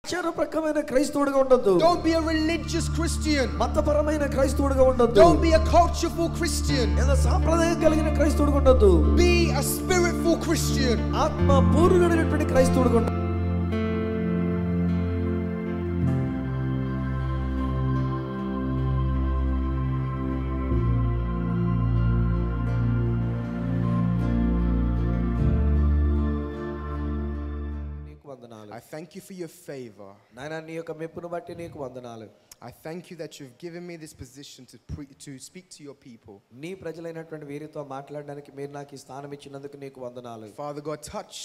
ఆచారప్రకారమైన క్రైస్తవుడిగా ఉండొద్దు. Don't be a religious Christian. మతపరమైన క్రైస్తవుడిగా ఉండొద్దు. Don't be a cultureful Christian. ఏదో సాంప్రదాయం కలిగిన క్రైస్తవుడిగా ఉండొద్దు. Be a spiritful Christian. ఆత్మ పూర్ణుడైనటువంటి క్రైస్తవుడిగా ఉండాలి. I thank you for your favor. నాయనా నీ యొక్క మెప్పును బట్టి నీకు వందనాలు. I thank you that you've given me this position to speak to your people. నీ ప్రజలైనటువంటి వీరితో మాట్లాడడానికి మీరు నాకు ఈ స్థానం ఇచ్చినందుకు నీకు వందనాలు. Father God, touch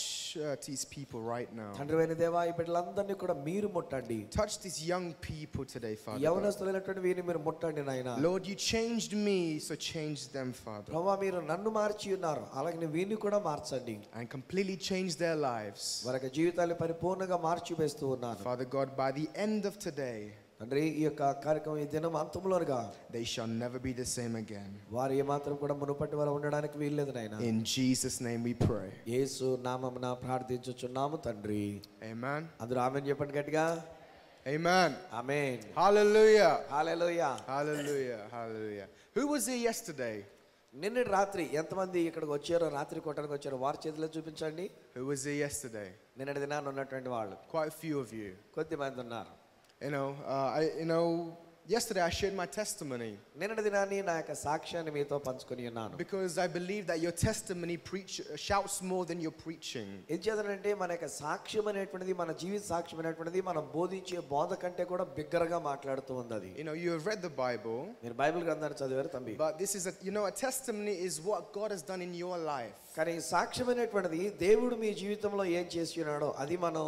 these people right now. తండ్రివైన దేవా ఈ బిడ్డలందరినీ కూడా మీరు ముట్టండి. Touch these young people today, Father. యవనస్తులైనటువంటి వీరిని మీరు ముట్టండి నాయనా. Lord, you changed me, so change them, Father. ప్రభువా మీరు నన్ను మార్చి ఉన్నారు, అలాగే వీరిని కూడా మార్చండి. And completely change their lives. వారి జీవితాలు పరిపూర్ణంగా మార్చి వేస్తూ ఉన్నారు. Father God, by the end of today, తండ్రి ఈ యొక్క కార్యక్రమం ఈ దినం అంతములోగా they shall never be the same again. వారు ఏమాత్రం కూడా మునుపటి వారు ఉండడానికి వీల్లేదు నాయనా. In Jesus' name we pray. యేసు నామమున ప్రార్థించుచున్నాము తండ్రి. Amen. అందరూ ఆమేన్ చెప్పండి గట్టిగా. Amen. Amen. Hallelujah. Hallelujah. Hallelujah. Hallelujah. Who was here yesterday? నిన్నటి రాత్రి ఎంతమంది ఇక్కడికి వచ్చారో, రాత్రి కొట్టడానికి వచ్చారో వారి చేతిలో చూపించండి. Who was here yesterday? నిన్నటి దినాన్ని ఉన్నటువంటి వాళ్ళు Quite a few of you. కొద్దిమంది ఉన్నారు. Yesterday I shared my testimony. నిన్నటి దినాన్ని నా యొక్క సాక్ష్యాన్ని మీతో పంచుకొని ఉన్నాను. Because I believe that your testimony shouts more than your preaching. ఎందుచేతనంటే మన యొక్క సాక్ష్యం అనేటువంటిది, మన జీవిత సాక్ష్యం అనేటువంటిది మనం బోధించే బోధ కంటే కూడా బిగ్గరగా మాట్లాడుతూ ఉంది అది. You have read the Bible. మీరు బైబిల్ గ్రంథాన్ని చదివారు తంబి. But this is a testimony is what God has done in your life. కానీ సాక్ష్యం అనేటువంటిది దేవుడు మీ జీవితంలో ఏం చేసి ఉన్నాడో అది మనం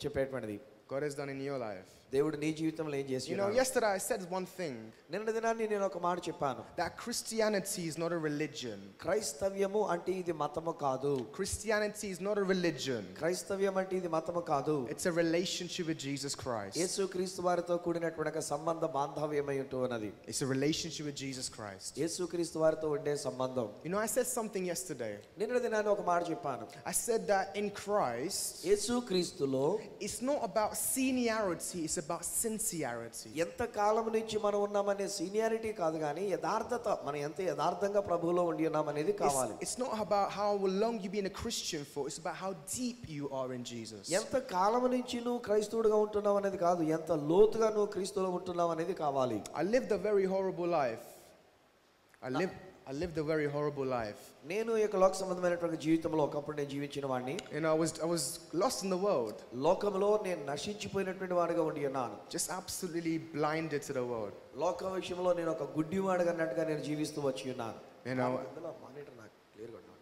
చెప్పేటువంటిది. God has done in your life. దేవుడు నీ జీవితంలో ఏం చేసి ఉన్నాడో. Yesterday I said one thing. నిన్నటి దినాన్ని నేను ఒక మాట చెప్పాను. That Christianity is not a religion. క్రైస్తవ్యము అంటే ఇది మతము కాదు. Christianity is not a religion. క్రైస్తవ్యం అంటే ఇది మతము కాదు. It's a relationship with Jesus Christ. యేసుక్రీస్తు వారితో కూడినటువంటి ఒక సంబంధ బాంధవ్యమై ఉంటున్నది. It's a relationship with Jesus Christ. యేసుక్రీస్తు వారితో ఉండే సంబంధం. I said something yesterday. నిన్నటి దినాన్ని ఒక మాట చెప్పాను. I said that in Christ, యేసుక్రీస్తులో it's not about seniority, it's about sincerity. ఎంత కాలం నుంచి మనం ఉన్నామనే సీనియారిటీ కాదు కానీ యథార్థత, మనం ఎంత యథార్థంగా ప్రభువులో ఉండి ఉన్నామనేది కావాలి. It's not about how long you've been a Christian for, it's about how deep you are in Jesus. ఎంత కాలం నుంచి నువ్వు క్రైస్తవుడిగా ఉంటున్నావు అనేది కాదు, ఎంత లోతుగా నువ్వు క్రీస్తులో ఉంటున్నావు అనేది కావాలి. I lived a very horrible life. I lived a very horrible life. నేను ఈ లోక సంబంధమైనటువంటి జీవితంలో ఒకప్పుడు నేను జీవించిన వాడిని. I was lost in the world. లోకంలో నేను నశించిపోయినటువంటి వాడిగా ఉండి ఉన్నాను. Just absolutely blinded to the world. లోక విషయంలో నేను ఒక గుడ్డివాడిగా అన్నట్టుగా నేను జీవిస్తూ వచ్చి ఉన్నాను. మానిటర్ నాకు క్లియర్గా ఉన్నాను.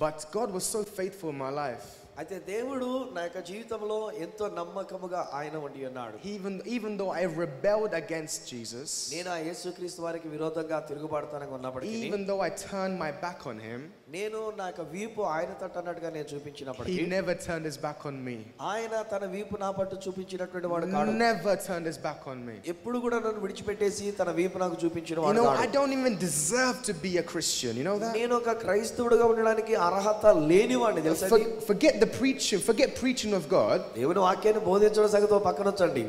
But God was so faithful in my life. అయితే దేవుడు నా యొక్క జీవితంలో ఎంతో నమ్మకముగా ఆయన ఉండి ఉన్నాడు. Even though I rebelled against Jesus, నేను ఆ యేసుక్రీస్తు వారికి విరోధంగా తిరుగుబాటుతనంగా ఉన్నప్పటికీ, even though I turned my back on him, నేను నా యొక్క వీపు ఆయన తట్టు అన్నట్టుగా నేను చూపించినప్పటికీ, he never turned his back on me. ఆయన తన వీపు నా పట్టు చూపించినటువంటి వాడు కాదు. Never turned his back on me. ఎప్పుడు కూడా నన్ను విడిచిపెట్టేసి తన వీపు నాకు చూపించిన వాడు కాదు. I don't even deserve to be a Christian. You know that? నేను ఒక క్రైస్తవుడిగా ఉండడానికి అర్హత లేనివాడిని తెలుసా? Forget preaching of God. దేవుని వాక్యాన్ని బోధించడం సంగతి పక్కన ఉంచండి.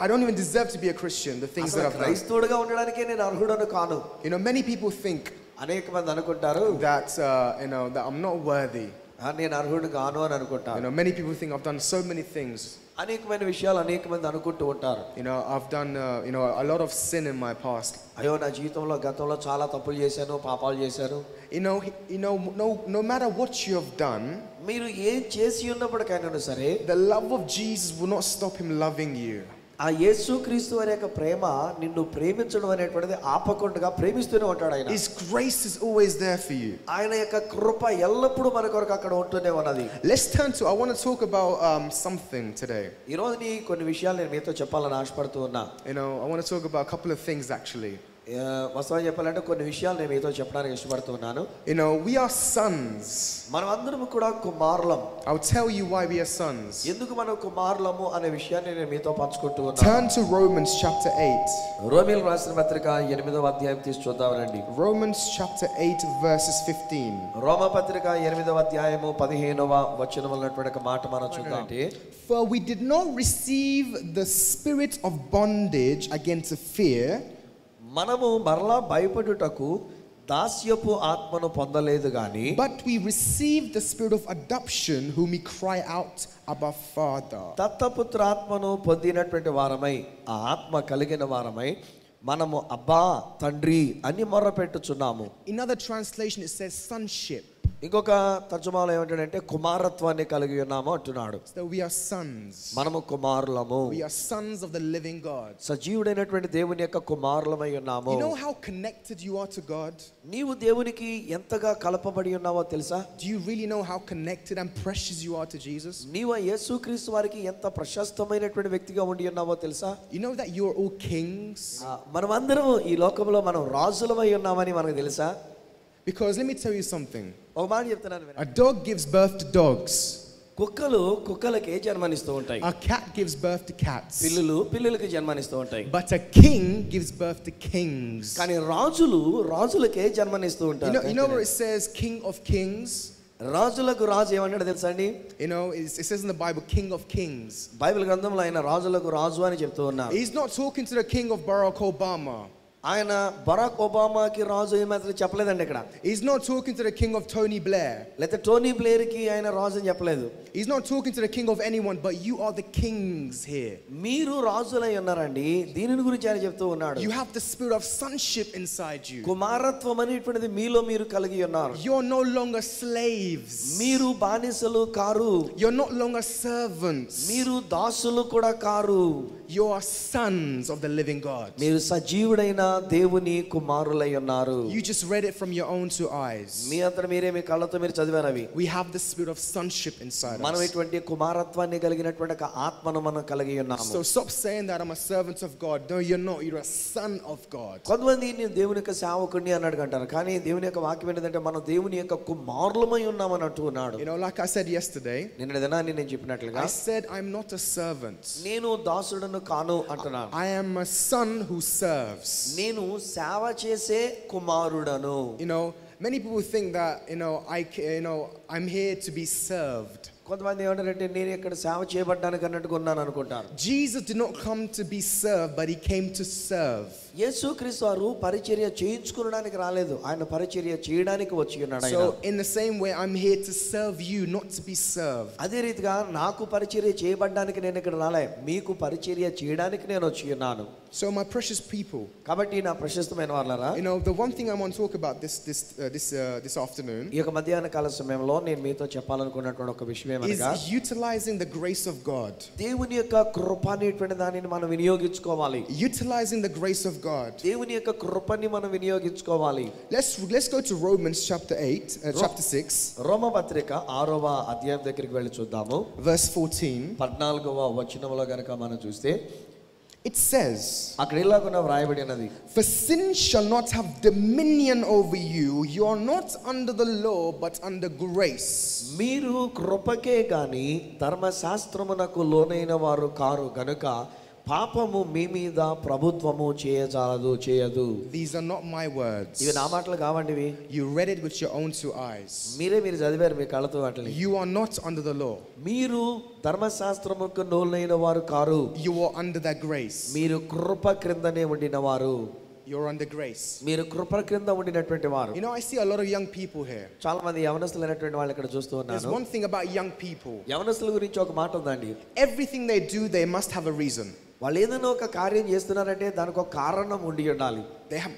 I don't even deserve to be a Christian. The things that I've done. క్రైస్తవుడిగా ఉండడానికి నేను అర్హుడను కాను. Many people think అనేక మంది అనుకుంటారు that that I'm not worthy. నేను అర్హుడు కాను అని అనుకుంటారు. Many people think I've done so many things. అనేకమైన విషయాలు అనేక మంది అనుకుంటూ ఉంటారు. I've done a lot of sin in my past. అయ్యో నా జీవితంలో గతంలో చాలా తప్పులు చేశాను, పాపాలు చేశాను. No matter what you have done, మీరు ఏం చేసి ఉన్నప్పటికైనా సరే, the love of Jesus will not stop him loving you. ఆ యేసుక్రీస్తు అనే యొక్క ప్రేమ నిన్ను ప్రేమించడం అనేటువంటిది ఆపకుండా ప్రేమిస్తూనే ఉంటాడు ఆయన. His grace is always there for you. ఆయన యొక్క కృప ఎల్లప్పుడూ మన కొరకు అక్కడ ఉంటూనే ఉన్నది. I want to talk about something today. ఈ రోజు కొన్ని విషయాలు నేను మీతో చెప్పాలని ఆశపడుతూ ఉన్నా. I want to talk about a couple of things actually. వాస్తవంగా చెప్పాలంటే కొన్ని విషయాలు నేను మీతో చెప్పడానికి ఇష్టపడుతున్నాను. You know, we are sons. మనం అందరం కూడా కుమారులం. I'll tell you why we are sons. ఎందుకు మనం కుమారులము అనే విషయాన్ని నేను మీతో పంచుకుంటూ ఉన్నాను. Turn to Romans chapter 8. రోమీయులకు రాసిన పత్రిక 8వ అధ్యాయం తీసి చూద్దామండి. Romans chapter 8 verses 15. రోమ పత్రిక 8వ అధ్యాయము 15వ వచనంలో ఉన్నటువంటి ఒక మాట మనం చూద్దాం. For we did not receive the spirit of bondage against fear. మనము మరలా భయపడుటకు దాస్యపు ఆత్మను పొందలేదు గాని, but we received the spirit of adoption whom we cry out, Abba Father. దత్తపుత్రాత్మను పొందినటువంటి వారమై, ఆ ఆత్మ కలిగిన వారమై మనము అబ్బా తండ్రి అని మొర్రపెట్టుచున్నాము. In other translation it says sonship. ఇంకొక తర్జుమాలో ఏమంటాడంటే కుమారత్వాన్ని కలిగి ఉన్నాము అంటున్నాడు. So we are sons. మనము కుమారులము. We are sons of the living God. సజీవుడైనటువంటి దేవుని యొక్క కుమారులమై ఉన్నాము. You know how connected you are to God? నీవు దేవునికి ఎంతగా కలపబడి ఉన్నావో తెలుసా? Do you really know how connected and precious you are to Jesus? నీవు యేసుక్రీస్తు వారికి ఎంత ప్రశస్తమైనటువంటి వ్యక్తిగా ఉండి ఉన్నావో తెలుసా? You know that you are all kings? మనమందరం ఈ లోకంలో మనం రాజులమై ఉన్నామని మనకు తెలుసా? Because let me tell you something. ఒక మాట చెప్తున్నాను. A dog gives birth to dogs. కుక్కలు కుక్కలకే జన్మనిస్తూ ఉంటాయి. A cat gives birth to cats. పిల్లులు పిల్లులకి జన్మనిస్తూ ఉంటాయి. But a king gives birth to kings. కానీ రాజులు రాజులకే జన్మనిస్తూ ఉంటారు. You know where it says king of kings? రాజులకు రాజు ఏమన్నాడు తెలుసా అండి? You know, it says in the Bible king of kings. Bible గ్రంథంలో ఆయన రాజులకు రాజు అని చెప్తూ ఉన్నారు. He's not talking to the king of Barack Obama. ఆయన బరాక్ ఒబామాకి రాజు ఏమాత్రం చెప్పలేదండి ఇక్కడ. He's not talking to the king of Tony Blair. లేకపోతే టోనీ బ్లేర్ కి ఆయన రాజు అని చెప్పలేదు. He's not talking to the king of anyone, but you are the kings here. మీరు రాజులై ఉన్నారండి. దీనిని గురించి ఆయన చెప్తూ ఉన్నాడు. You have the spirit of sonship inside you. కుమారత్వం అనేటువంటిది మీలో మీరు కలిగి ఉన్నారు. You're no longer slaves. మీరు బానిసలు car. You're no longer servants. మీరు దాసులు కూడా car. You are sons of the living God. మీరు సజీవుడైన దేవుని కుమారులై ఉన్నారు. You just read it from your own two eyes. మీ అంతట మీరే మీ కళ్ళతో మీరు చదివారు అవి. We have the spirit of sonship inside మనం us. ఇటువంటి కుమారత్వాన్ని కలిగినటువంటి ఒక ఆత్మను మనం కలిగి ఉన్నాము. So stop saying that I'm a servant of God. No, you're not. You're a son of God. కొంతమంది నేను దేవుని యొక్క సేవకుడిని అన్నాడు అంటారు. కానీ దేవుని యొక్క వాక్యం ఏంటంటే మనం దేవుని యొక్క కుమారులమై ఉన్నామని అంటూ ఉన్నాడు. You know, like I said yesterday, నిన్న దినాన్ని నేను చెప్పినట్లుగా I said I'm not a servant. నేను దాసుడను కాను అంటున్నాను. I am a son who serves. నేను సేవ చేసే కుమారుడను. You know, many people think that, I'm here to be served. కొంతమంది ఏమంటారంటే నేను ఇక్కడ సేవ చేయబడ్డానికి అన్నట్టుగా ఉన్నాను అనుకుంటారు. Jesus did not come to be served, but he came to serve. యేసుక్రీస్తు వారు పరిచర్య చేయించుకోవడానికి రాలేదు. ఆయన పరిచర్య చేయడానికి వచ్చి ఉన్నాడు. So in the same way I'm here to serve you, not to be served. అదే రీతిగా నాకు పరిచర్య చేయబడ్డానికి నేను ఇక్కడ రాలే, మీకు పరిచర్య చేయడానికి నేను వచ్చి ఉన్నాను. So my precious people, కాబట్టి నా ప్రశస్తమైన వాళ్ళారా, you know, the one thing I want to talk about this afternoon ఈ యొక్క మధ్యాహ్న కాల సమయంలో నేను మీతో చెప్పాలనుకున్నటువంటి ఒక విషయం ఏమనగా is utilizing the grace of God. దేవుని యొక్క కృప అనేటువంటి దానిని మనం వినియోగించుకోవాలి. Utilizing the grace of God. దేవుని యొక్క కృపని మనం వినియోగించుకోవాలి. Let's go to Romans chapter 6. రోమ పత్రిక 6వ అధ్యాయం దగ్గరికి వెళ్ళి చూద్దాము. Verse 14. 14వ వచనంలో గనుక మనం చూస్తే it says, అక్కడ ఇలాగున వ్రాయబడి ఉన్నది, for sin shall not have dominion over you. You are not under the law but under grace. మీరు కృపకే గాని ధర్మశాస్త్రమునకు లోనైన వారు కారు గనుక పాపము మీ మీద ప్రభుత్వము చేయదు. These are not my words. ఇవి నా మాటలు కావండివి. You read it with your own two eyes. మీరు చదివారు మీ కళ్ళతో వాటిని. You are not under the law. మీరు ధర్మశాస్త్రముకు లోనైన వారు car. You are under that grace. మీరు కృప క్రిందనే ఉండిన వారు. You're under grace. మీరు కృప క్రింద ఉండినటువంటి వారు. You know, I see a lot of young people here. చాలా మంది యవనస్తులైనటువంటి వాళ్ళు ఇక్కడ చూస్తూ ఉన్నాను. There's one thing about young people. యవనస్తుల గురించి ఒక మాట ఉందండి. Everything they do, they must have a reason. వాళ్ళు ఏదైనా ఒక కార్యం చేస్తున్నారంటే దానికి ఒక కారణం ఉండి ఉండాలి.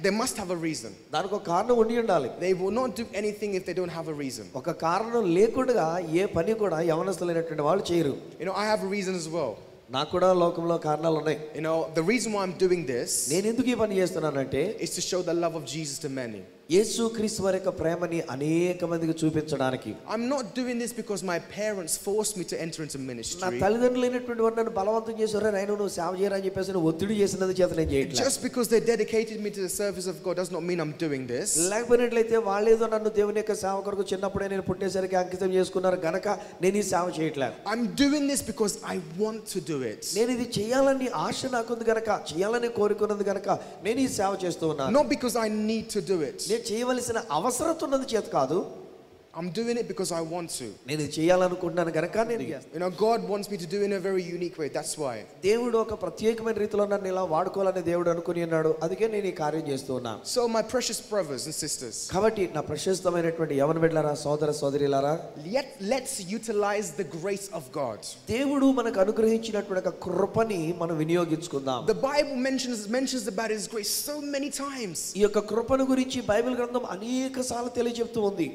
They must have a reason. దానికి ఒక కారణం ఉండి ఉండాలి. They will not do anything if they don't have a reason. ఒక కారణం లేకుండా ఏ పని కూడా యవనస్తులైనటువంటి వాళ్ళు చేయరు. You know, I have a reason as well. నాకు కూడా లోకంలో కారణాలు ఉన్నాయి. You know, the reason why I'm doing this నేను ఎందుకు ఈ పని చేస్తున్నానంటే is to show the love of Jesus to many. యేసుక్రీస్తు వారి యొక్క ప్రేమని అనేక మందికి చూపించడానికి. I'm not doing this because my parents forced me to enter into నా ministry. తల్లిదండ్రులు అయినటువంటి వారు నన్ను బలవంతం చేశారు, నేను నువ్వు సేవ చేయరా అని చెప్పేసి నువ్వు ఒత్తిడి చేసినందు చేత నేను చేయట్లేదు. Just because they dedicated me to the service of God does not mean I'm doing this. లేకపోయినట్లయితే వాళ్ళేదో నన్ను దేవుని యొక్క సేవ కొరకు చిన్నప్పుడే నేను పుట్టేసరికి అంకితం చేసుకున్నారు గనక నేను ఈ సేవ చేయట్లేదు. I'm doing this because I want to do it. నేను ఇది చేయాలని ఆశ నాకుంది గనక, చేయాలని కోరుకున్నది గనక నేను ఈ సేవ చేస్తూ ఉన్నాను. Not because I need to do it. నేను చేయవలసిన అవసరం ఉన్నది చేత కాదు, I'm doing it because I want to. నేను ఇది చేయాలనుకుంటున్నాను గనక నేను You know, God wants me to do it in a very unique way. That's why. దేవుడు ఒక ప్రత్యేకమైన రీతిలో నన్ను ఇలా వాడుకోవాలని దేవుడు అనుకుని ఉన్నాడు. అందుకే నేను ఈ కార్యం చేస్తూ ఉన్నాను. So my precious brothers and sisters, కాబట్టి నా ప్రశస్తమైనటువంటి యవన బిడ్డలారా, సోదర సోదరీలారా, let's utilize the grace of God. దేవుడు మనకు అనుగ్రహించినటువంటి ఒక కృపని మనం వినియోగించుకుందాం. The Bible mentions about His grace so many times. ఈ యొక్క కృపను గురించి బైబిల్ గ్రంథం అనేకసార్లు తెలియజెప్తూ ఉంది.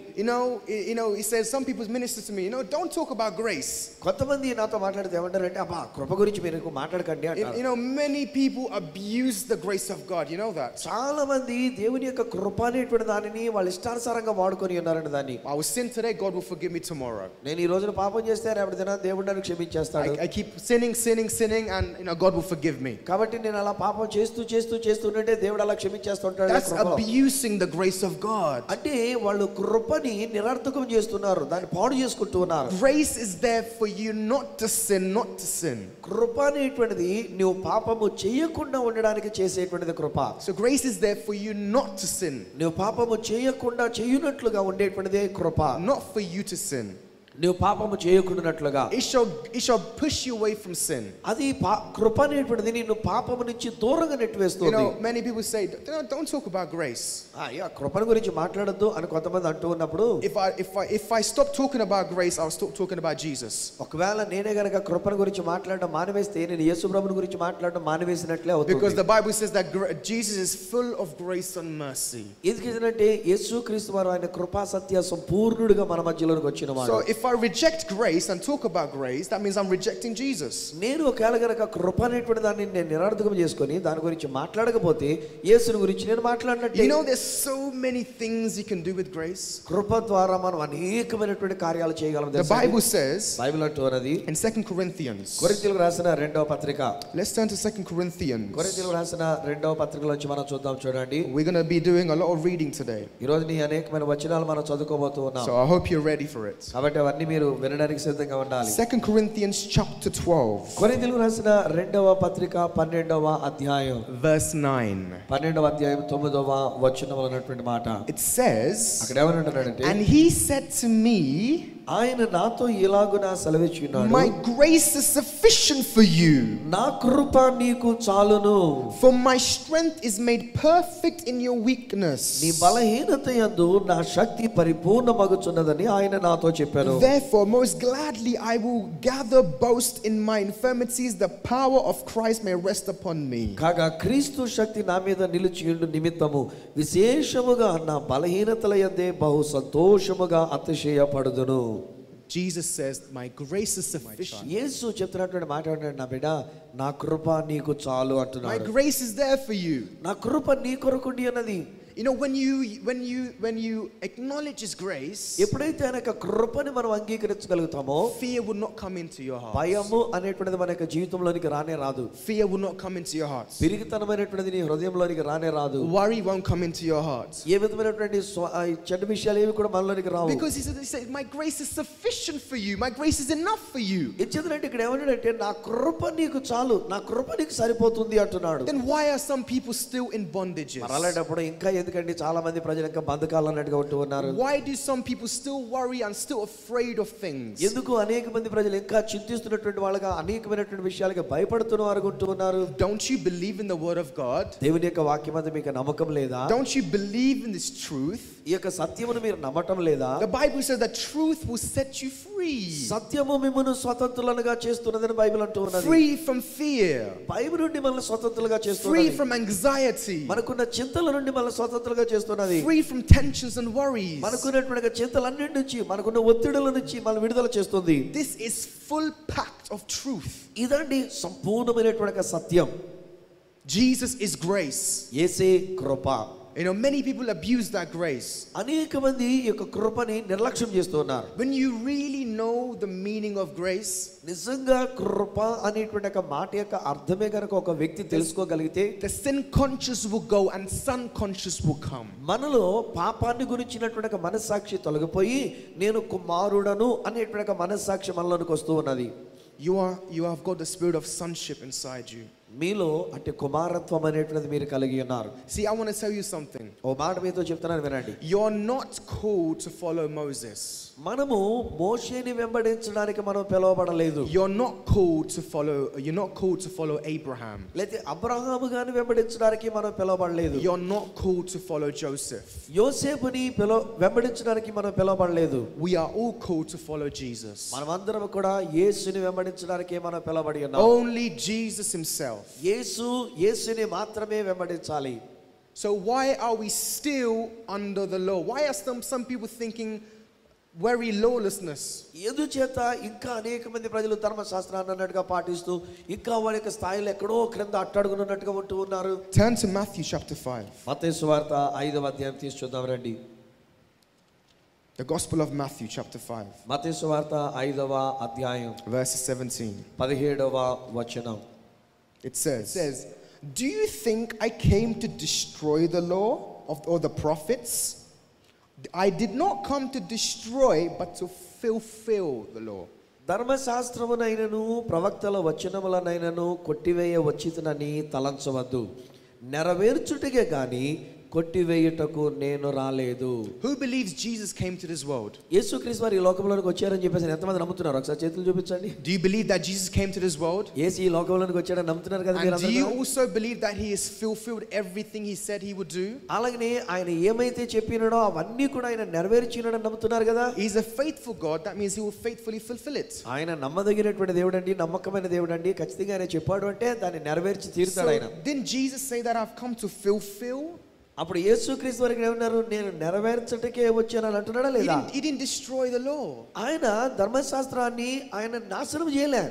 You know, he says, some people minister to me, you know, don't talk about grace. కొంతమంది నాతో మాట్లాడితే ఏమంటారంటే అబ్బా కృప గురించి మీరు మాట్లాడకండి అంటారు. You know, many people abuse the grace of God. You know that. చాలా మంది దేవుని యొక్క కృప అనేటువంటి దానిని వాళ్ళ ఇష్టానుసారంగా వాడుకొని ఉన్నారంట దాన్ని. I will sin today, God will forgive me tomorrow. నేను ఈ రోజున పాపం చేస్తే రేపటి దినాన దేవుడు నన్ను క్షమించేస్తాడు. I keep sinning and you know God will forgive me. కాబట్టి నేను అలా పాపం చేస్తుంటే దేవుడు అలా క్షమించేస్తుంటాడు. That's abusing the grace of God. అంటే వాళ్ళు కృపని నిరర్థకం చేస్తున్నారు, దాన్ని పాడు చేసుకుంటూ ఉన్నారు. Grace is there for you not to sin. కృప అనేటువంటిది నువ్వు పాపము చేయకుండా ఉండడానికి చేసేటువంటిది కృప. So grace is there for you not to sin. నువ్వు పాపము చేయకుండా చేయునట్లుగా ఉండేటువంటిదే కృప. Not for you to sin. నువ్వు పాపము చేయకుండానట్లుగా. It shall push you away from sin. అది కృప అనేటువంటిది నిన్ను పాపము నుంచి దూరంగా నెట్టివేస్తుంది. You know, many people say, don't talk about grace. కృపను గురించి మాట్లాడొద్దు అని కొంతమంది అంటూ ఉన్నప్పుడు, if I stop talking about grace, I'll stop talking about Jesus. ఒకవేళ నేనే గనక కృపను గురించి మాట్లాడడం మానివేస్తే నేను యేసు ప్రభువుని గురించి మాట్లాడడం మానివేసినట్లే అవుతుంది. Because the Bible says that Jesus is full of grace and mercy. ఎందుకంటే యేసుక్రీస్తు వారు ఆయన కృపా సత్య సంపూర్ణుడిగా మన మధ్యలోకి వచ్చినవాడు. So if I reject grace and talk about grace, that means I'm rejecting Jesus. నేను ఒకవేళ గనక కృప అనేటువంటి దాన్ని నేను నిరర్థకం చేసుకొని దాని గురించి మాట్లాడకపోతే యేసుని గురించి నేను మాట్లాడినట్టే. You know, there's so many things you can do with grace. కృప ద్వారా మనం అనేకమైనటువంటి కార్యాలు చేయగలం. The Bible says, బైబిల్ అంటున్నది in 2 Corinthians. కొరింథీయులకు రాసిన రెండవ పత్రిక. Let's turn to 2 Corinthians. కొరింథీయులకు రాసిన రెండవ పత్రికలో నుంచి మనం చూద్దాం. చూడండి, We're going to be doing a lot of reading today. ఈ రోజు నీ అనేకమైన వచనాలు మనం చదువుకోబోతూ ఉన్నాం. So I hope you're ready for it. కాబట్టి అవన్నీ మీరు వినడానికి సిద్ధంగా ఉండాలి. 2 Corinthians chapter 12. కొరింథీయులకు రాసిన రెండవ పత్రిక 12వ అధ్యాయం verse 9. 12వ అధ్యాయం 9వ వచనంలో ఉన్నటువంటి మాట. It says, అక్కడ ఏమంటున్నాడంటే, and he said to me, ఆయన నాతో ఇలాగున సెలవిచ్చున్నాడు, my grace is sufficient for you. నా కృప నీకు చాలును. For my strength is made perfect in your weakness. నీ బలహీనత యందు నా శక్తి పరిపూర్ణమగుచున్నదని ఆయన నాతో చెప్పారు. Therefore most gladly I will gather boast in my infirmities, the power of Christ may rest upon me. కాగా క్రీస్తు శక్తి నా మీద నిలిచియుండు నిమిత్తము విశేషముగా నా బలహీనతల యందే బహు సంతోషముగా అతిశయపడుదును. Jesus says, my grace is sufficient. యేసు చెప్తున్నటువంటి మాట ఏంటంటే, నా బిడ్డ నా కృప నీకు చాలు అంటున్నాడు. My grace is there for you. నా కృప నీ కొరకుండి అన్నది. You know, when you acknowledge His grace, ఎప్పుడైతే ఆయన యొక్క కృపని మనం అంగీకరించగలుగుతామో, fear will not come into your heart. భయము అనేటువంటిది మన యొక్క జీవితంలోనికి రానే రాదు. Fear will not come into your heart. పిరిగితనమైనటువంటిది నీ హృదయంలోనికి రానే రాదు. Worry won't come into your heart. ఏ విధమైనటువంటి చెడ్డ విషయాలు ఏవి కూడా మనలోనికి రావు. Because he said my grace is sufficient for you. My grace is enough for you. ఇచ్చేదంటే ఇక్కడ ఏమంటాడంటే, నా కృప నీకు చాలు, నా కృప నీకు సరిపోతుంది అంటున్నాడు. Then why are some people still in bondages? అలాంటప్పుడు ఇంకా ఎందుకంటే చాలా మంది ప్రజలు ఇంకా బంధకాలు అన్నట్టుగా ఉంటూ ఉన్నారు. Why do some people still worry and still afraid of things? ఎందుకు అనేక మంది ప్రజలు ఇంకా చింతిస్తున్నటువంటి వాళ్ళగా అనేకమైనటువంటి విషయాలకు భయపడుతున్న వారు ఉంటూ ఉన్నారు. Don't you believe in the word of God? దేవుని యొక్క వాక్యం మీద మీకు నమ్మకం లేదా? Don't you believe in this truth? ఈ యొక్క సత్యమును మీరు నమ్మటం లేదా? The Bible says that truth will set you free. సత్యము మిమ్మును స్వతంత్రులుగా చేస్తున్నదని బైబిల్ అంటూ ఉన్నది. Free from fear. భయం నుండి మనల్ని స్వతంత్రులుగా చేస్తున్నది. Free from anxiety. మనకున్న చింతల నుండి మనల్ని స్వతంత్రులుగా చేస్తున్నది. Free from tensions and worries. మనకున్నటువంటి చింతలన్నిటి నుంచి, మనకున్న ఒత్తిడుల నుంచి మనం విడుదల చేస్తుంది. This is full pact of truth. ఇదండి సంపూర్ణమైనటువంటి సత్యం. Jesus is grace. యేసే కృప. Many people abuse that grace. అనేక మంది ఈ యొక్క కృపని నిర్లక్ష్యం చేస్తున్నారు. When you really know the meaning of grace, నిజంగా కృప అనేటువంటి ఒక మాట యొక్క అర్థమే కనుక ఒక వ్యక్తి తెలుసుకోగలిగితే the sin conscious will go and son conscious will come. మనలో పాపాన్ని గురించినటువంటి ఒక మనస్సాక్షి తొలగిపోయి నేను కుమారుడను అనేటువంటి ఒక మనస్సాక్షి మనలోనికి వస్తూ ఉన్నది. You have got the spirit of sonship inside you. మీలో అంటే కుమారత్వం అనేటువంటిది మీరు కలిగి ఉన్నారు. See, I want to tell you something. ఓ మాట మీతో చెప్తున్నాను వినండి. You're not called to follow Moses. మనము మోషేని వెంబడించడానికి మనం పిలువబడలేదు. You're not called to follow Abraham. లేతే అబ్రహాము గాని వెంబడించడానికి మనం పిలువబడలేదు. You're not called to follow Joseph. యోసేపుని వెంబడించడానికి మనం పిలువబడలేదు. We are all called to follow Jesus. మనమందరం కూడా యేసుని వెంబడించడానికి మనం పిలువబడి ఉన్నాం. Only Jesus himself. యేసుని మాత్రమే వెంబడించాలి. So why are we still under the law? Why are some people thinking very lawlessness? ఎందుచేత ఇంకా అనేక మంది ప్రజలు ధర్మశాస్త్రాన్ని అన్నట్టుగా పాటిస్తూ ఇంకా వారి యొక్క స్థాయిలో ఎక్కడో క్రింద అట్టడుగున్నట్టుగా ఉంటూ ఉన్నారు. Turn to Matthew chapter 5. మత్తయి సువార్త 5వ అధ్యాయం తీసి చూద్దాం రండి. The Gospel of Matthew chapter 5. మత్తయి సువార్త 5వ అధ్యాయం verse 17. 17వ వచనం. It says, do you think I came to destroy the law or the prophets? I did not come to destroy but to fulfill the law. ధర్మశాస్త్రమునైనను ప్రవక్తల వచనములనైనను కొట్టివేయ వచ్చితునని తలంచవద్దు, నెరవేర్చుటకే గాని కొట్టివేయుటకు నేను రాలేదు. Who believes Jesus came to this world? యేసుక్రీస్తు వారు ఈ లోకంలోకి వచ్చారని చెప్పేసి ఎంతమంది నమ్ముతున్నారు? ఒకసారి చేతులు చూపించండి. Do you believe that Jesus came to this world? యేసు ఈ లోకంలోకి వచ్చాడని నమ్ముతున్నారు కదా మీరు అందరూ? అందరూ? Do you also believe that he has fulfilled everything he said he would do? అలాగనే ఆయన ఏమైతే చెప్పినాడో అవన్నీ కూడా ఆయన నెరవేర్చినాడని నమ్ముతున్నారు కదా? He's a faithful God. That means he will faithfully fulfill it. ఆయన నమ్మదగినటువంటి దేవుడండి, నమ్మకమైన దేవుడండి. ఖచ్చితంగా ఆయన చెప్పాడు అంటే దాన్ని నెరవేర్చి తీరుతాడు ఆయన. Didn't Jesus say that I've come to fulfill? అప్పుడు యేసుక్రీస్తు వారికి ఏమన్నారు? నేను నెరవేర్చటకే వచ్చానని అంటున్నాడా లేదా? He didn't destroy the law. ఆయన ధర్మశాస్త్రాన్ని ఆయన నాశనం చేయలే.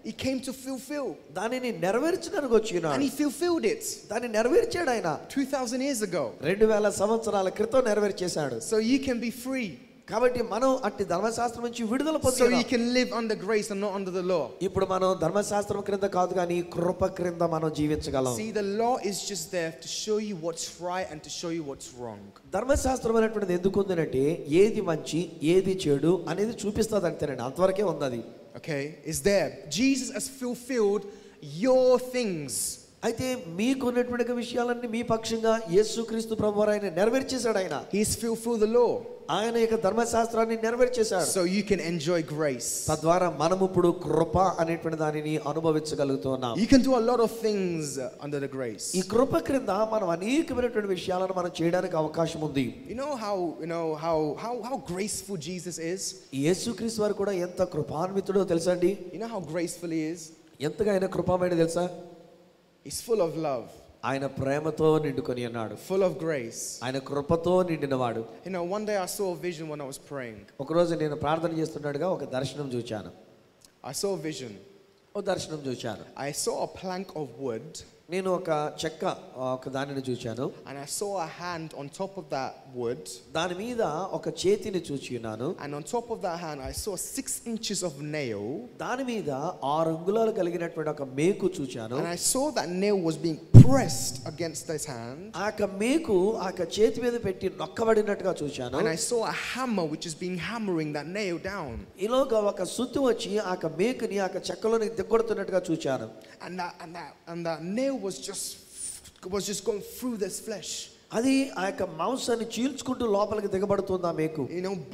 He came to fulfill. దానిని నెరవేర్చడానికి వచ్చినాడు. And he fulfilled it. దాన్ని నెరవేర్చాడు ఆయన 2000 years ago. 2000 సంవత్సరాల క్రితం నెరవేర్చేశాడు. So you can be free. కాబట్టి మనం అట్టి ధర్మశాస్త్రం నుంచి విడుదల So పొందుతాం. you can live under grace and not under the law. ఇప్పుడు మనం ధర్మశాస్త్రం క్రింద కాదు కానీ కృప క్రింద మనం జీవించగలం. See, the law is just there to show you what's right and to show you what's wrong. ధర్మశాస్త్రం అనేటువంటిది ఎందుకు ఉందంటే ఏది మంచి ఏది చెడు అనేది చూపిస్తుంది అంతేనండి, అంతవరకే ఉంది అది. Okay, it's there. Jesus has fulfilled your things. అయితే మీకున్నటువంటి విషయాలన్నీ మీ పక్షంగా యేసుక్రీస్తు ప్రభువారు ఆయన నెరవేర్చేశాడు. ఆయన He's fulfilled the law. ఆయన యొక్క ధర్మశాస్త్రాన్ని నెరవేర్చేశాడు. So you can enjoy grace. తద్వారా మనం ఇప్పుడు కృప అనేటువంటి దానిని అనుభవించగలుగుతున్నాం. You can do a lot of things under the grace. ఈ కృప క్రింద మనం అనేకమైనటువంటి విషయాలను మనం చేయడానికి అవకాశం ఉంది. You know how graceful Jesus is? యేసుక్రీస్తు వారు కూడా ఎంత కృపాన్వితుడో తెలుసా అండి? You know how graceful he is? ఎంతగా ఆయన కృపామయుడో తెలుసా? He's full of love. ఆయన ప్రేమతో నిండుకొని ఉన్నాడు. Full of grace. ఆయన కృపతో నిండినవాడు. One day I saw a vision when I was praying. ఒకరోజు నేను ప్రార్థన చేస్తుండగా ఒక దర్శనం చూచాను. I saw a vision. ఒక దర్శనం చూచాను. I saw a plank of wood. నేను ఒక చెక్క ఒక దానిని చూచాను. And I saw a hand on top of that wood. దాని మీద ఒక చేతిని చూచినాను. And on top of that hand I saw 6 inches of nail. దాని మీద 6 అంగుళాలు కలిగినటువంటి ఒక మేకు చూచాను. And I saw that nail was being pressed against this hand. ఆ మేకు ఆ చేతి మీద పెట్టి నొక్కబడినట్టుగా చూచాను. And I saw a hammer which is being hammering that nail down. ఈలోగా ఒక సుత్తి వచ్చి ఆ మేకుని ఆ చెక్కలోని దిగ్గొడుతున్నట్టుగా చూచాను. And that nail was just going through this flesh. అది ఆ మాంసాన్ని చీల్చుకుంటూ లోపలికి దిగబడుతుంది ఆ మేకు.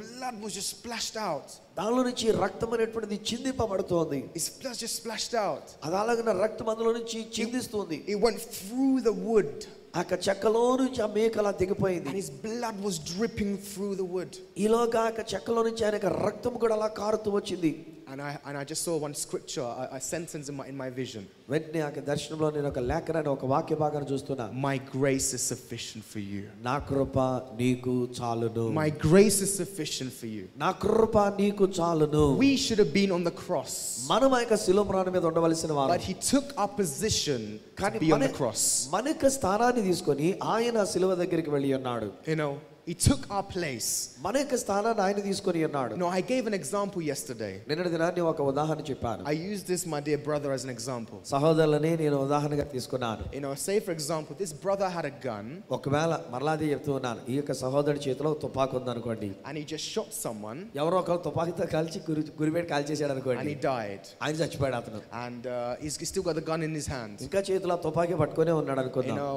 Blood was just splashed out. దానిలో నుంచి రక్తం అనేటువంటిది చిందింపబడుతోంది. His blood just splashed out. అది అలాగన రక్తం అందులో నుంచి చిందిస్తుంది. It went through the wood. ఆ చెక్కలో నుంచి ఆ మేక అలా దిగిపోయింది. And his blood was dripping through the wood. ఈలోగా ఆ చెక్కలో నుంచి ఆయన రక్తం కూడా అలా కారుతూ వచ్చింది. And I just saw one scripture, a sentence in my vision. వెంటనే ఆ దర్శనంలో నేను ఒక లేఖనాన్ని ఒక వాక్య భాగాన్ని చూస్తున్నా. My grace is sufficient for you. నా కృప నీకు చాలును. My grace is sufficient for you. నా కృప నీకు చాలును. We should have been on the cross. మనం ఆ శిలువ ప్రాణం మీద ఉండవలసిన వారు. But he took our position to be on the cross. మన స్థానాన్ని తీసుకొని ఆయన సిలువ దగ్గరికి వెళ్ళి ఉన్నాడు. You know, he took our place. మన యొక్క స్థానాన్ని ఆయన తీసుకొని ఉన్నాడు. No, I gave an example yesterday. నిన్నటి దినాన్ని ఒక ఉదాహరణ చెప్పాను. I used this, my dear brother, as an example. సహోదరులని నేను ఉదాహరణగా తీసుకున్నాను. You know, say for example, this brother had a gun. ఒకవేళ మరలాది చెప్తూ ఉన్నాను, ఈ యొక్క సహోదరుడి చేతిలో తుపాకు ఉందనుకోండి. And he just shot someone. ఎవరో ఒకరు తుపాకీతో కాల్చి గురిపెట్టి కాల్చేసాడు And అనుకోండి. he died. ఆయన చచ్చిపోయాడు అతను. And he's still got the gun in his hand. ఇంకా చేతిలో తుపాకీ పట్టుకునే ఉన్నాడు You అనుకుందాం. know,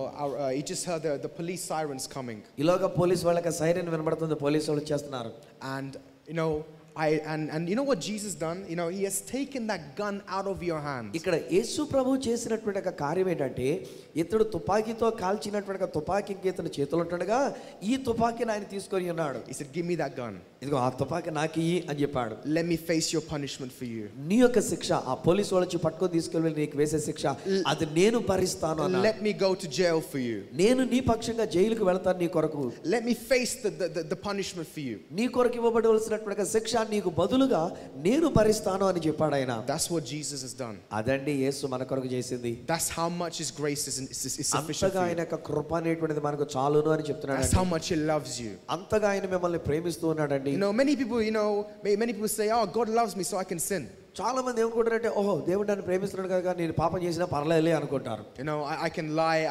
he just heard the police sirens coming. ఈలోగా పోలీసు వాళ్ళకి సైరన్ వినబడుతుంది, పోలీసు వాళ్ళు వచ్చేస్తున్నారు. And you know, and you know what Jesus done? You know, he has taken that gun out of your hand. ఇక్కడ యేసు ప్రభు చేసినటువంటి ఒక కార్యం ఏంటంటే, ఇతడు తుపాకీతో కాల్చినటువంటి తుపాకీ ఇతని చేతిలో ఉండగా ఈ తుపాకీని ఆయన తీసుకొని ఉన్నాడు. He said, "Give me that gun. ఇదిగో ఆ తుపాకీ నాకు ఇయ్యి అని చెప్పాడు. Let me face your punishment for you. నీ యొక్క శిక్ష, ఆ పోలీసు వాళ్ళు వచ్చి పట్టుకొని తీసుకెళ్ళి నీకు వేసే శిక్ష అది నేను భరిస్తాను అన్నాడు. Let me go to jail for you. నేను నీ పక్షంగా జైలుకు వెళ్తాను నీ కొరకు. Let me face the punishment for you." నీ కొరకు ఇవ్వబడవలసినటువంటి శిక్ష నీకు బదులుగా నేను భరిస్తాను అని చెప్పాడు ఆయన. That's what Jesus has done. అదండి యేసు మన కొరకు చేసింది. That's how much his grace is sufficient అంతగా for ఆయన you. యొక్క కృప అనేటువంటిది మనకు చాలును అని చెప్తున్నాడు. That's how much he loves you. అంతగా ఆయన మిమ్మల్ని ప్రేమిస్తూ ఉన్నాడండి. You know, many people say, "Oh, God loves me, so I can sin." చాలా మంది ఏమనుకుంటారంటే, ఓహో దేవుడు నన్ను ప్రేమిస్తున్నాడు కనుక నేను పాపం చేసినా పర్లేదులే అనుకుంటారు. You know, I can lie,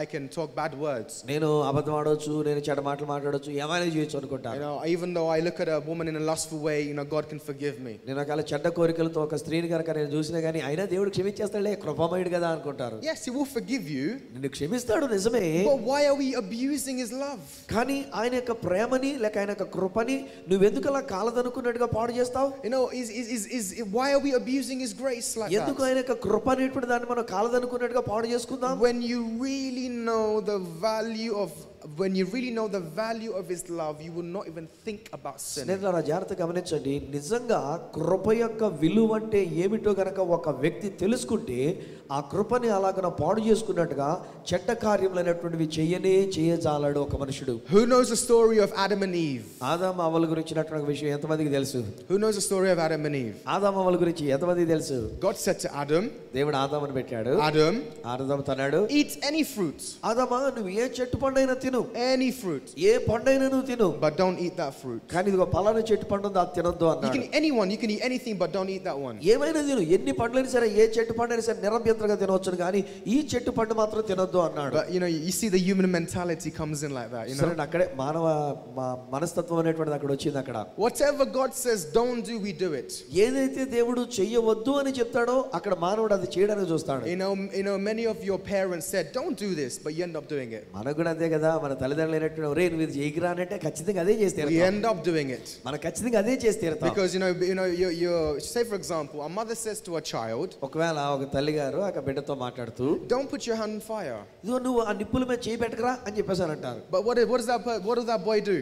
I can talk bad words. నేను అబద్ధం ఆడొచ్చు, నేను చెడ్డ మాటలు మాట్లాడొచ్చు, ఏమైనా చేయొచ్చు అనుకుంటారు. You know, even though I look at a woman in a lustful way, you know, God can forgive me. నేను ఒకవేళ చెడ్డ కోరికలతో ఒక స్త్రీని కనుక నేను చూసినా కానీ అయినా దేవుడు క్షమించేస్తాడులే, కృపామయుడు కదా అనుకుంటారు. Yes, he will forgive you. నిన్ను క్షమిస్తాడు నిజమే, But why are we abusing his love? కానీ ఆయన యొక్క ప్రేమని లేక ఆయన యొక్క కృపని నువ్వెందుకు అలా కాలదనుకున్నట్టుగా పాడు చేస్తావు? You know, why are we abusing his grace like ఎందుకు that? ఆయన యొక్క కృప అనేటువంటి దాన్ని మనం కాలదనుకున్నట్టుగా పాడు చేసుకుందాం? When you really know the value of his love, you will not even think about sin. స్నేహితులారా జాగ్రత్త గమనించండి, నిజంగా కృప యొక్క విలువ అంటే ఏమిటో గనక ఒక వ్యక్తి తెలుసుకుంటే ఆ కృపని అలాగన పాడు చేసుకున్నట్టుగా చెడ్డ కార్యములైనటువంటివి చేయజాలడు ఒక మనుషుడు. Who knows the story of Adam and Eve? ఆదాము అవ్వల గురించినటువంటి విషయం ఎంతమందికి తెలుసు? Who knows the story of Adam and Eve? ఆదాము అవ్వల గురించి ఎంతమందికి తెలుసు? God said to Adam, దేవుడు ఆదామును పెట్టాడు. ఆదాము తన్నాడు, "Eat any fruit." ఆదామా నువ్వు ఏ చెట్టు పండైనా తిను, Any fruit. ఏ పండైనా నువ్వు తిను, But don't eat that fruit. కానీ ఇదిగో పలానా చెట్టు పండు ఉంది అది తినొద్దు You అన్నాడు. can eat anything, but don't eat that one. ఏమైనా తిను, ఎన్ని పండ్లైనా సరే, ఏ చెట్టు పండైనా సరే నిరభ్యంతరంగా తినవచ్చును కానీ ఈ చెట్టు పండు మాత్రం తినొద్దు అన్నాడు. But you know, you see the human mentality comes in like that, you know. సరే అక్కడే మానవ మనస్తత్వం అనేటువంటిది అక్కడ వచ్చింది. అక్కడ Whatever God says don't do, we do it. ఏదైతే దేవుడు చెయ్యవద్దు అని చెప్తాడో అక్కడ మానవుడు అది చేయడానికి చూస్తాడు. You know, many of your parents said don't do this, but you end up doing it. మనకు కూడా అంతే కదా, మన తల్లిదండ్రులు అయినట్టు రే నువ్వు ఇది చేయకురా అంటే ఖచ్చితంగా అదే చేస్తే We end up doing it. మనం ఖచ్చితంగా అదే చేస్తే Because you know you say for example, a mother says to a child, ఒకవేళ ఒక తల్లి గారు ఒక బిడ్డతో మాట్లాడుతూ don't put your hand in fire. ఇదిగో నువ్వు ఆ నిప్పుల మీద చేయి పెట్టకరా అని చెప్పేసి అని అంటారు. But what does that boy do?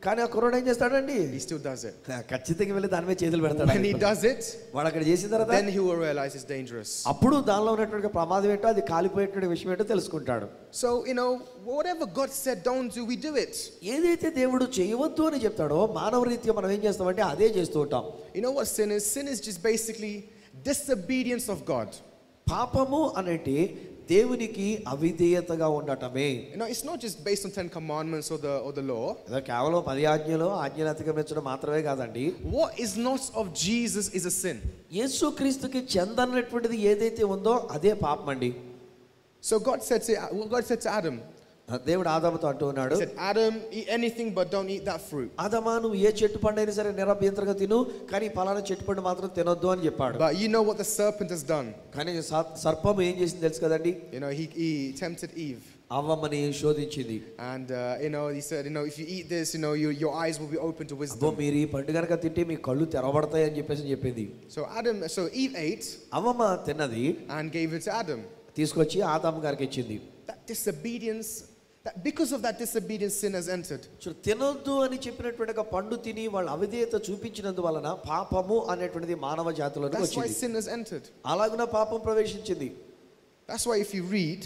కానీ ఆ కుర్రోడు ఏం చేస్తాడండి? He still does it. ఖచ్చితంగా వెళ్ళి దాని మీద చేతులు పెడతాడు. When he does it, వాడు అక్కడ చేసిన తర్వాత then he will realize it's dangerous. అప్పుడు దానిలో ఉన్నటువంటి ప్రమాదం ఏంటో, అది కాలిపోయేటువంటి విషయం ఏంటో తెలుసుకుంటాడు. So you know, whatever God said don't do, we do it. ఏదైతే దేవుడు చేయవద్దు అని చెప్తాడో మానవ రీత్యా మనం ఏం చేస్తామంటే అదే చేస్తూ ఉంటాం. You know what sin is? Sin is just basically disobedience of God. పాపము అనేది దేవునికి అవిధేయతగా ఉండటమే. You know, it's not just based on 10 commandments or the law. అదే కేవలం 10 ఆజ్ఞలు ఆజ్ఞలు అతిక్రమించడం మాత్రమే కాదండి. What is not of Jesus is a sin. యేసుక్రీస్తుకి చెందనటువంటిది ఏదైతే ఉందో అదే పాపం అండి. So God said to Adam, దేవుడు ఆదాముతో అంటూ ఉన్నాడు, He said, Adam, eat anything but don't eat that fruit. ఆదామా నువ్వు ఏ చెట్టు పండైనా సరే నిరభ్యంతరంగా తిను, కానీ పలానా చెట్టు పండు మాత్రం తినొద్దు అని చెప్పాడు. But you know what the serpent has done? కానీ సర్పం ఏం చేసింది తెలుసు కదండి? You know, he tempted Eve. అవ్వమ్మని శోధించింది. And you know, he said, you know, if you eat this, you know, your eyes will be open to wisdom. మీరు ఈ పండు కనుక తింటే మీ కళ్ళు తెరవబడతాయి అని చెప్పేసి చెప్పింది. So Eve ate. అవ్వమ్మ తిన్నది and gave it to Adam. తీసుకొచ్చి ఆదాము గారికి ఇచ్చింది. Because of that disobedience, sin has entered. తినొద్దు అని చెప్పినటువంటి పండు తిని వాళ్ళ అవిధేయత చూపించినందువలన పాపము అనేటువంటిది మానవ జాతిలోకి వచ్చింది. That's why sin has entered. అలాగున పాపం ప్రవేశించింది. That's why if you read,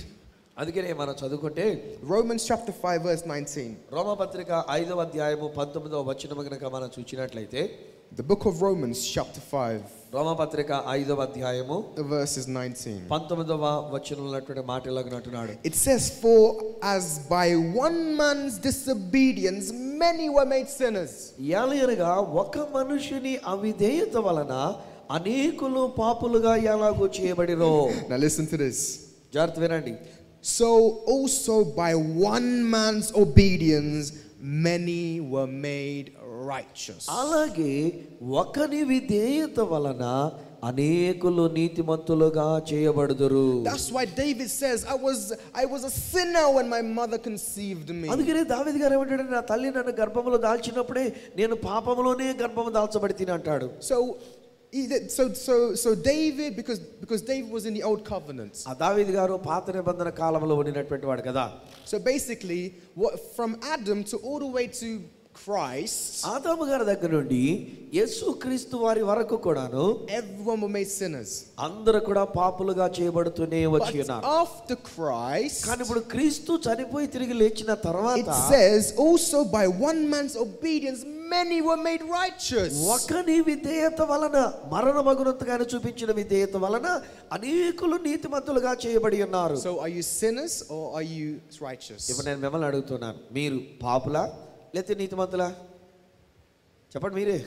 అందుకనే మనం చదువుకుంటే Romans chapter 5 verse 19. రోమపత్రిక 5వ అధ్యాయము 19వ వచనము గనుక మనం చూచినట్లయితే, The book of Romans, chapter 5, రోమపత్రిక 5వ అధ్యాయము the verse is 19. 19వ వచనంలో ఉన్నటువంటి మాట ఇలాగ అంటున్నాడు. It says, "For as by one man's disobedience many were made sinners." ఏలయనగా ఒక మనుషుని అవిధేయత వలన అనేకులు పాపులుగా ఎలాగో చేయబడిరో. Now listen to this. జాగ్రత్త వినండి. So also by one man's obedience many were made righteous. అలాగే ఒకని విధేయత వలన అనేకులు నీతిమంతులుగా చేయబడుదురు. That's why David says, I was a sinner when my mother conceived me. అందుకనే దావీదు గారు ఏమంటాడు, నా తల్లి నన్ను గర్భములో దాల్చినప్పుడే నేను పాపములోనే గర్భము దాల్చబడితిని అంటాడు. So David, because David was in the old covenant. ఆ దావీదు గారు పాత నిబంధన కాలంలో ఉండినటువంటి వాడు కదా. So basically, from Adam to all the way to Christ, ఆదాము గారి దగ్గర నుండి యేసుక్రీస్తు వారి వరకు కూడాను everyone were made sinners. అందరూ కూడా పాపులుగా చేయబడుతూనే వచ్చి But ఉన్నారు. after Christ, కానీ ఇప్పుడు క్రీస్తు చనిపోయి తిరిగి లేచిన తర్వాత it says also by one man's obedience many were made righteous. ఒకని విధేయత వలన మరణమగునంతగానే చూపించిన విధేయత వలన అనేకులు నీతిమంతులుగా చేయబడి ఉన్నారు. So are you sinners or are you righteous? ఇప్పుడు నేను మిమ్మల్ని అడుగుతున్నాను, మీరు పాపులా లేకపోతే నీతిమంతులా? చెప్పండి మీరే.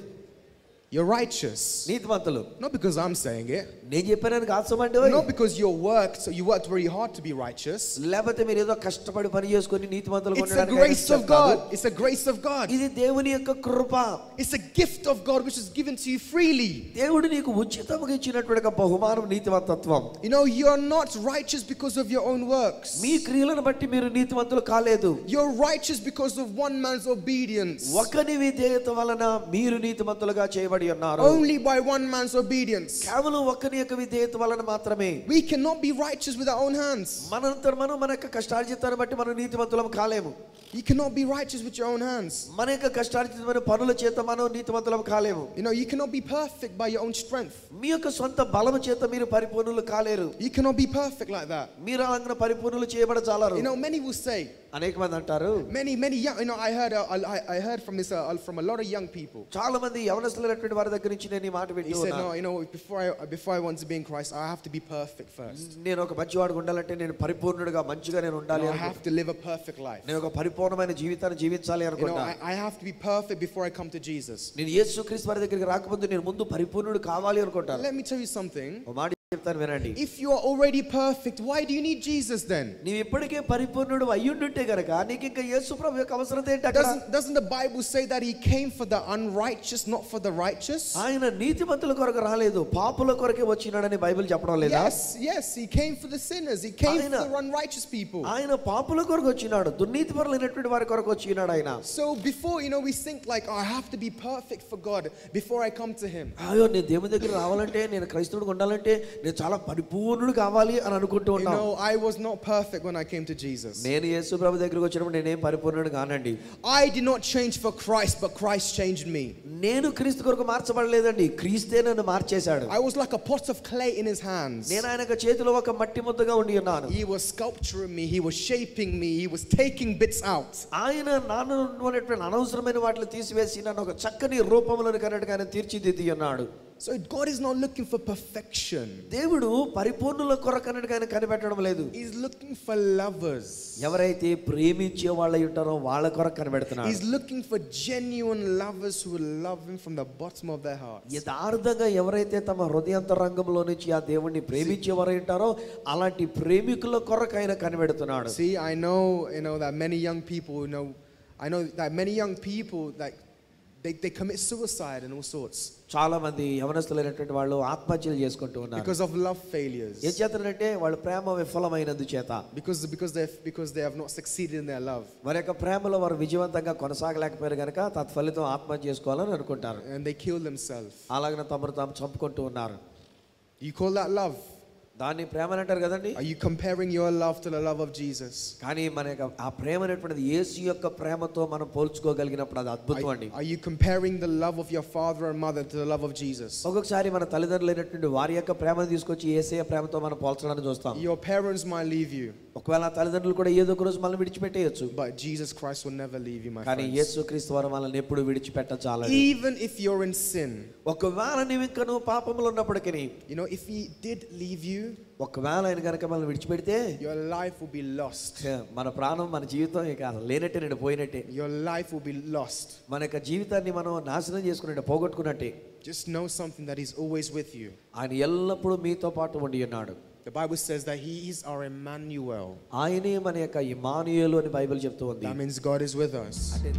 You're righteous. నీతిమంతులు. Not because I'm saying it. నేను చెప్పానని కాసమండి. Not because you worked very hard to be righteous. లేకపోతే మీరు ఏదో కష్టపడి పని చేసుకొని నీతిమంతులుగా It's a ఉండడానికి grace of God. It's a grace of God. ఇది దేవుని యొక్క కృప. It's a gift of God which is given to you freely. దేవుడు నీకు ఉచితంగా ఇచ్చినటువంటి ఒక బహుమానం నీతిమంతత్వం. You know, you're not righteous because of your own works. మీ క్రియలను బట్టి మీరు నీతిమంతులు కాలేదు. You're righteous because of one man's obedience. ఒకని విధేయత వలన మీరు నీతిమంతులుగా చేయబడి ఉన్నారు. Only by one man's obedience. కేవలం ఒకని యొక్క విధేయత వలన మాత్రమే. We cannot be righteous with our own hands. మనంతట మనం మన యొక్క కష్టార్జితాన్ని బట్టి మనం నీతిమంతులం కాలేము. You cannot be righteous with your own hands. మన యొక్క కష్టార్జితమైన పనుల చేత మనం నీతిమంతులం కాలేము. You know, you cannot be perfect by your own strength. మీ యొక్క సొంత బలము చేత మీరు పరిపూర్ణులు కాలేరు. You cannot be perfect like that. మీరు అలాగ పరిపూర్ణులు చేయబడజాలరు. You know, many will say, అనేక మంది అంటారు, many young, you know, I heard from this from a lot of young people. చాలా మంది యవనస్తులైనటువంటి వారి దగ్గర నుంచి నేను ఈ మాట He వింటూ said, ఉన్నాను. no, you know, before I want to be in Christ, I have to be perfect first. నేను ఒక మంచివాడుగా ఉండాలంటే నేను పరిపూర్ణుడిగా మంచిగా నేను ఉండాలి. I have to live a perfect life. నేను ఒక పరిపూర్ణమైన జీవితాన్ని జీవించాలి You know, అనుకుంటా. I have to be perfect before I come to Jesus. నేను యేసుక్రీస్తు వారి దగ్గరికి రాకముందు నేను ముందు పరిపూర్ణుడు కావాలి అనుకుంటాను. Let me tell you something. ఒక మాట చెప్తాను వినండి. If you are already perfect, why do you need Jesus then? నీవు ఇప్పటికే పరిపూర్ణుడు అయ్యుండుంటే గనక నీకు ఇంకా యేసు ప్రభు యొక్క అవసరం ఏంటి అక్కడ? Doesn't the Bible say that he came for the unrighteous, not for the righteous? ఆయన నీతిమంతుల కొరకు రాలేదు, పాపుల కొరకే వచ్చినాడని బైబిల్ చెప్పడం లేదా? Yes, he came for the sinners. He came for the unrighteous people. ఆయన పాపుల కొరకు వచ్చినాడు, దుర్నీతిపరులైనటువంటి వారి కొరకు వచ్చినాడు ఆయన. So before, you know, we think like, oh, I have to be perfect for God before I come to him. అయ్యో నేను దేవుని దగ్గర రావాలంటే, నేను క్రైస్తవుడిగా ఉండాలంటే నేను చాలా పరిపూర్ణుడు కావాలి అని అనుకుంటూ You ఉంటాను. know, I was not perfect when I came to Jesus. నేను యేసు ప్రభు దగ్గరికి వచ్చినప్పుడు నేనేం పరిపూర్ణుడు కానండి. I did not change for Christ, but Christ changed me. నేను క్రీస్తు కొరకు మార్చబడలేదండి, క్రీస్తే నన్ను మార్చేశాడు. I was like a pot of clay in his hands. నేను ఆయన చేతిలో ఒక మట్టి ముద్దగా ఉండి ఉన్నాను. He was sculpturing me, he was shaping me, he was taking bits out. ఆయన నాలో ఉన్నటువంటి అనవసరమైన వాటిని తీసివేసి నన్ను ఒక చక్కని రూపంలోని కన్నట్టుగా ఆయన తీర్చిదిద్ది ఉన్నాడు. So God is not looking for perfection. దేవుడు పరిపూర్ణుల కొరకు అన్నట్టుగా ఆయన కనిపెట్టడం లేదు. He's looking for lovers. ఎవరైతే ప్రేమించే వాళ్ళై ఉంటారో వాళ్ళ కొరకు కనిపెడుతున్నాడు. He's looking for genuine lovers who will love him from the bottom of their hearts. యథార్థంగా ఎవరైతే తమ హృదయాంతరంగంలో నుంచి ఆ దేవుణ్ణి ప్రేమించేవారు ఉంటారో అలాంటి ప్రేమికుల కొరకు ఆయన కనిపెడుతున్నాడు. See, I know that many young people, like they commit suicide and all sorts. చాలా మంది యవనస్తులైనటువంటి వాళ్ళు ఆత్మహత్యలు చేసుకుంటూ ఉన్నారు. Because of love failures. ఏం చేతనంటే వాళ్ళ ప్రేమ విఫలమైనందు చేత. Because they have not succeeded in their love. వారి యొక్క ప్రేమలో వారు విజయవంతంగా కొనసాగలేకపోయారు కనుక తత్ఫలితం ఆత్మహత్య చేసుకోవాలని అనుకుంటారు. And they kill themselves. అలాగనే తమను తాము చంపుకుంటూ ఉన్నారు. You call that love? దాన్ని ప్రేమ అని అంటారు కదండి. Are you comparing your love to the love of Jesus? కానీ మన యొక్క ఆ ప్రేమ అనేటువంటిది యేసు యొక్క ప్రేమతో మనం పోల్చుకోగలిగినప్పుడు అది అద్భుతం అండి. Are you comparing the love of your father and mother to the love of Jesus? ఒక్కొక్కసారి మన తల్లిదండ్రులైనటువంటి వారి యొక్క ప్రేమను తీసుకొచ్చి యేసయ్య ప్రేమతో మనం పోల్చడానికి చూస్తాం. Your parents might leave you, ఒకవేళ తల్లిదండ్రులు కూడా ఏదో ఒక రోజు మనల్ని విడిచిపెట్టేయచ్చు. but Jesus Christ will never leave you, my కానీ friends. యేసుక్రీస్తు వారు మనల్ని ఎప్పుడు విడిచిపెట్టజాలడు. Even if you're in sin, ఒకవేళ నీవు ఇంకా నువ్వు పాపంలో ఉన్నప్పటికీ, you know, if he did leave you, ఒకవేళ ఆయన కనుక మనల్ని విడిచిపెడితే your life will be lost. మన ప్రాణం, మన జీవితం ఇక లేనట్టే, నేను పోయినట్టే. Your life will be lost. మన యొక్క జీవితాన్ని మనం నాశనం చేసుకున్నట్టే, పోగొట్టుకున్నట్టే. Just know something, that he's always with you. ఆయన ఎల్లప్పుడూ మీతో పాటు ఉండి ఉన్నాడు. The Bible says that he is our Emmanuel. ఆయనే మన యొక్క ఇమ్మానుయేలు అని బైబిల్ చెప్తూ ఉంది. That means God is with us. అంటే